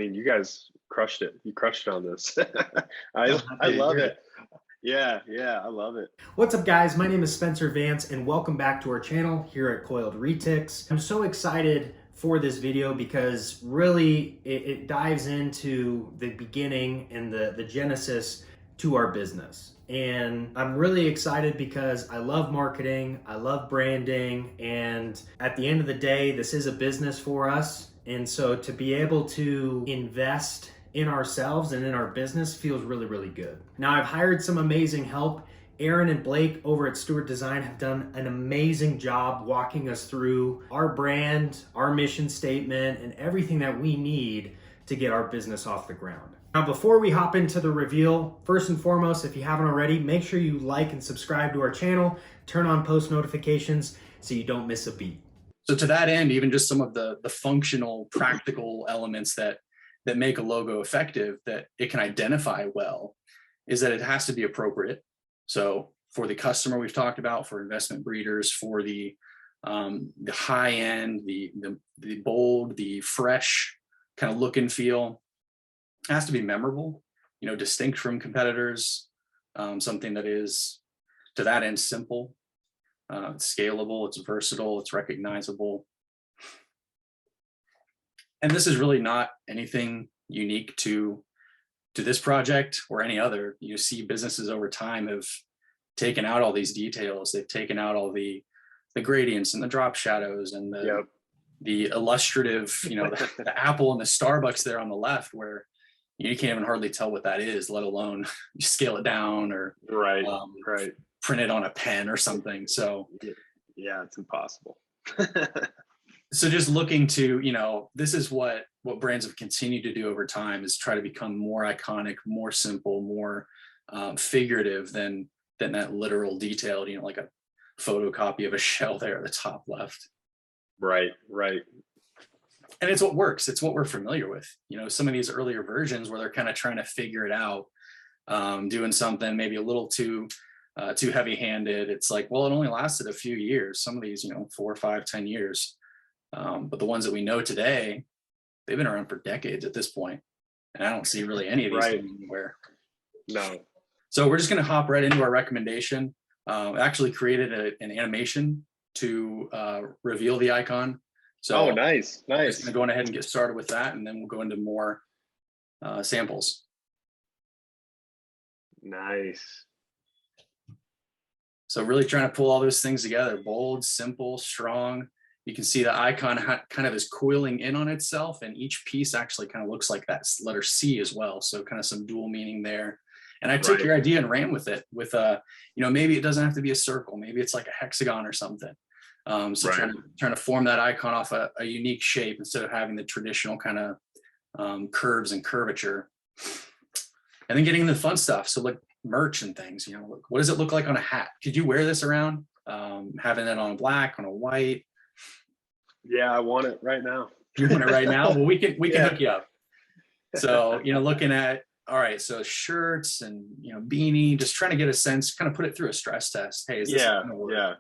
mean, you guys crushed it. You crushed it on this. Oh, I happy to love hear it. it. Yeah, I love it. What's up, guys? My name is Spencer Vance, and welcome back to our channel here at Coiled Retics. I'm so excited for this video because really it dives into the beginning and the genesis to our business. And I'm really excited because I love marketing, I love branding, and at the end of the day, this is a business for us. And so to be able to invest in ourselves and in our business feels really, really good. Now, I've hired some amazing help. Aaron and Blake over at Stewart Design have done an amazing job walking us through our brand, our mission statement, and everything that we need to get our business off the ground. Now, before we hop into the reveal, first and foremost, if you haven't already, make sure you like and subscribe to our channel, turn on post notifications so you don't miss a beat. So to that end, even just some of the functional, practical elements that make a logo effective, that it can identify well, is that it has to be appropriate. So for the customer we've talked about, for investment breeders, for the high end, the bold, the fresh kind of look and feel, it has to be memorable, distinct from competitors, something that is to that end simple, it's scalable, it's versatile, it's recognizable. And this is really not anything unique to this project or any other. You see businesses over time have taken out all these details. They've taken out all the gradients and the drop shadows and the illustrative, the Apple and the Starbucks there on the left, where you can't even hardly tell what that is, let alone you scale it down or Right. print it on a pen or something. So yeah, it's impossible. So just looking to, this is what brands have continued to do over time, is try to become more iconic, more simple, more figurative than that literal detailed, like a photocopy of a shell there at the top left. Right. And it's what works. It's what we're familiar with. Some of these earlier versions where they're kind of trying to figure it out, doing something maybe a little too heavy-handed. It's like, well, it only lasted a few years. Some of these, 4, 5, 10 years. But the ones that we know today, they've been around for decades at this point, and I don't see really any of these going anywhere. No. So we're just going to hop right into our recommendation. I actually created an animation to reveal the icon. So nice. I'm just going to go ahead and get started with that, and then we'll go into more samples. Nice. So really trying to pull all those things together: bold, simple, strong. You can see the icon kind of is coiling in on itself, and each piece actually kind of looks like that letter C as well. So kind of some dual meaning there. And I took your idea and ran with it with maybe it doesn't have to be a circle. Maybe it's like a hexagon or something. So trying to form that icon off a unique shape instead of having the traditional kind of curves and curvature. And then getting into the fun stuff. So like merch and things, what does it look like on a hat? Could you wear this around? Having it on a black, on a white? Yeah, I want it right now. You want it right now? Well, we can hook you up. So, looking at, all right, so shirts and, beanie, just trying to get a sense, kind of put it through a stress test. Hey, is this gonna work?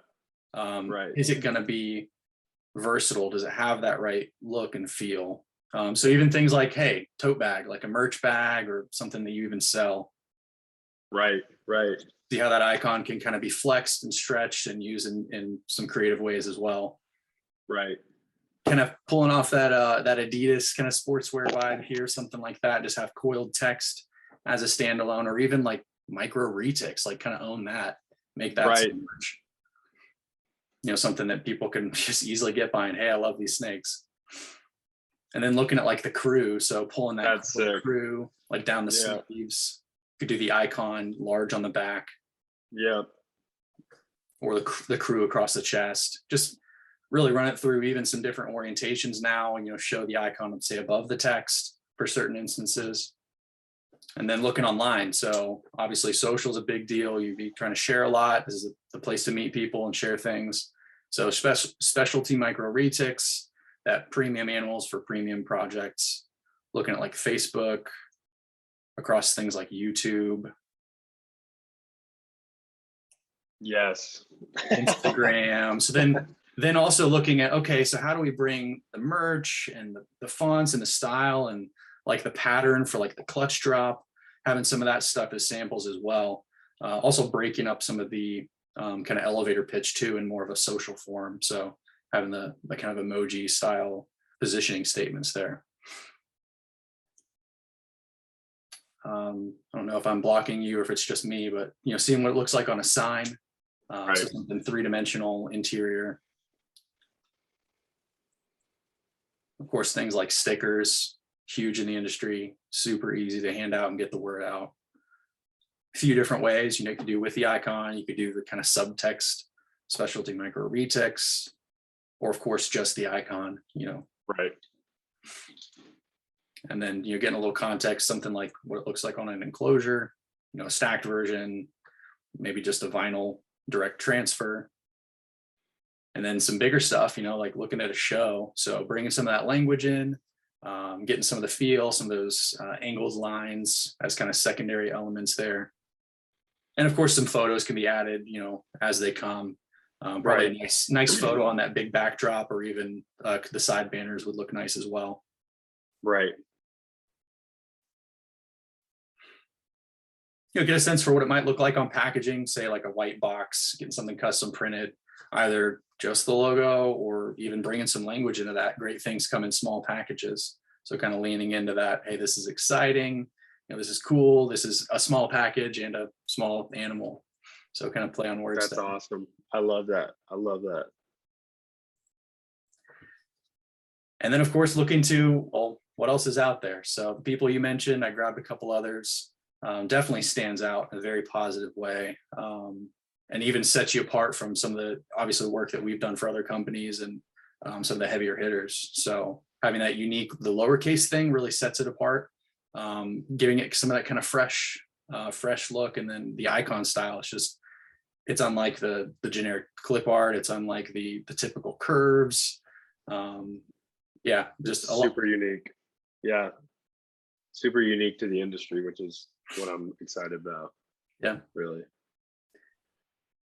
Right. Is it going to be versatile? Does it have that right look and feel? So even things like, hey, tote bag, like a merch bag or something that you even sell. Right. See how that icon can kind of be flexed and stretched and used in some creative ways as well. Right. Kind of pulling off that Adidas kind of sportswear vibe here, something like that. Just have coiled text as a standalone, or even like micro retics, like kind of own that, make that merch. Something that people can just easily get behind. Hey, I love these snakes. And then looking at like the crew, so pulling that crew like down the sleeves. Could do the icon large on the back. Yeah. Or the crew across the chest. Just really run it through even some different orientations now, and show the icon, say, above the text for certain instances. And then looking online, so obviously social is a big deal. You'd be trying to share a lot. This is the place to meet people and share things. So specialty micro retics, that premium animals for premium projects. Looking at like Facebook, across things like YouTube. Yes. Instagram. So then also looking at, okay, so how do we bring the merch and the fonts and the style and like the pattern for like the clutch drop, having some of that stuff as samples as well. Also breaking up some of the kind of elevator pitch too in more of a social form. So having the kind of emoji style positioning statements there. I don't know if I'm blocking you or if it's just me, but seeing what it looks like on a sign. Right. So something three-dimensional interior. Of course, things like stickers, huge in the industry, super easy to hand out and get the word out. A few different ways, you could do with the icon, you could do the kind of subtext, specialty micro retics, or of course, just the icon, Right. And then getting a little context, something like what it looks like on an enclosure, a stacked version, maybe just a vinyl direct transfer. And then some bigger stuff, like looking at a show. So bringing some of that language in, getting some of the feel, some of those angles, lines as kind of secondary elements there. And of course, some photos can be added, as they come. Probably a nice photo on that big backdrop, or even the side banners would look nice as well. Right. Get a sense for what it might look like on packaging, say like a white box, getting something custom printed, either just the logo or even bringing some language into that. Great things come in small packages. So kind of leaning into that, hey, this is exciting, this is cool, this is a small package and a small animal. So kind of play on words. That's awesome. I love that. I love that. And then of course, looking to, well, what else is out there? So the people you mentioned, I grabbed a couple others. Definitely stands out in a very positive way, and even sets you apart from some of the obviously work that we've done for other companies and some of the heavier hitters. So having that unique, the lowercase thing really sets it apart, giving it some of that kind of fresh look. And then the icon style, it's unlike the generic clip art. It's unlike the typical curves. Yeah, just super unique. Yeah, super unique to the industry, which is what I'm excited about. Yeah, really.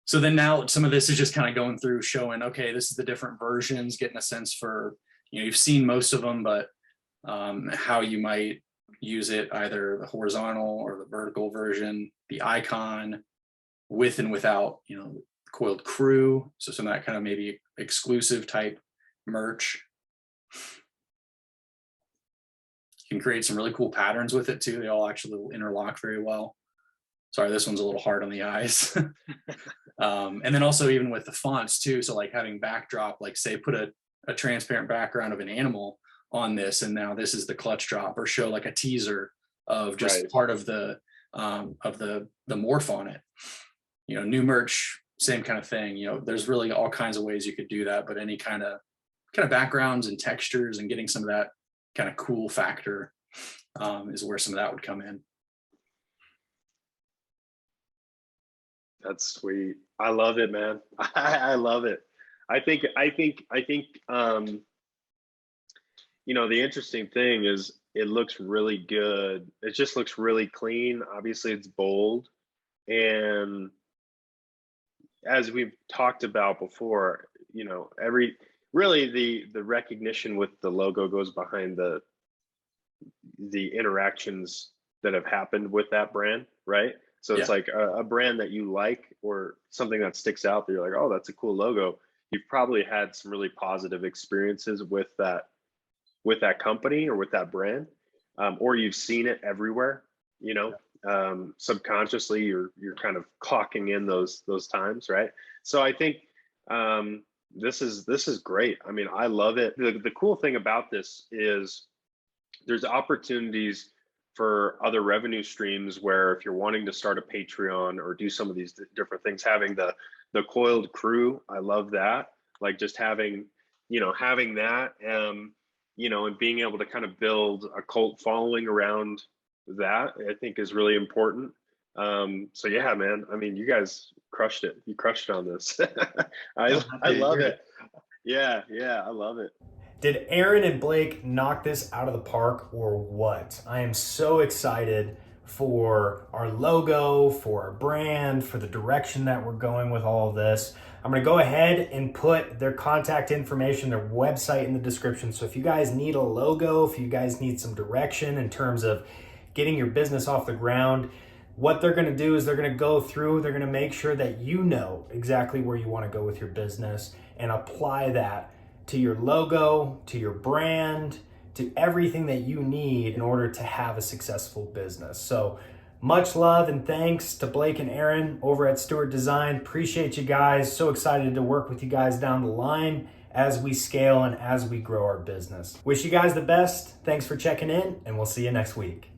So then now some of this is just kind of going through, showing, okay, this is the different versions, getting a sense for, you've seen most of them, but how you might use it, either the horizontal or the vertical version, the icon, with and without, coiled crew. So some of that kind of maybe exclusive type merch. You can create some really cool patterns with it too. They all actually interlock very well. Sorry, this one's a little hard on the eyes. And then also even with the fonts too. So like having backdrop, like say put a transparent background of an animal on this, and now this is the clutch drop, or show like a teaser of just part of the morph on it. New merch, same kind of thing. There's really all kinds of ways you could do that, but any kind of backgrounds and textures and getting some of that kind of cool factor is where some of that would come in. That's sweet. I love it, man. I love it. I think the interesting thing is it looks really good. It just looks really clean. Obviously it's bold, and as we've talked about before, really the recognition with the logo goes behind the interactions that have happened with that brand, right? So it's like a brand that you like, or something that sticks out that you're like, oh, that's a cool logo. You've probably had some really positive experiences with that company or with that brand, or you've seen it everywhere. Subconsciously you're kind of clocking in those times, right? So I think this is great. I mean, I love it. The cool thing about this is there's opportunities for other revenue streams, where if you're wanting to start a Patreon or do some of these different things, having the coiled crew, I love that. Like just having that, and being able to kind of build a cult following around that, I think is really important. So yeah, man, I mean, you guys crushed it. You crushed it on this. I love it. Yeah, I love it. Did Aaron and Blake knock this out of the park or what? I am so excited for our logo, for our brand, for the direction that we're going with all of this. I'm gonna go ahead and put their contact information, their website in the description. So if you guys need a logo, if you guys need some direction in terms of getting your business off the ground, what they're gonna do is they're gonna go through, they're gonna make sure that you know exactly where you wanna go with your business and apply that to your logo, to your brand, to everything that you need in order to have a successful business. So much love and thanks to Blake and Aaron over at Stewart Design. Appreciate you guys. So excited to work with you guys down the line as we scale and as we grow our business. Wish you guys the best. Thanks for checking in, and we'll see you next week.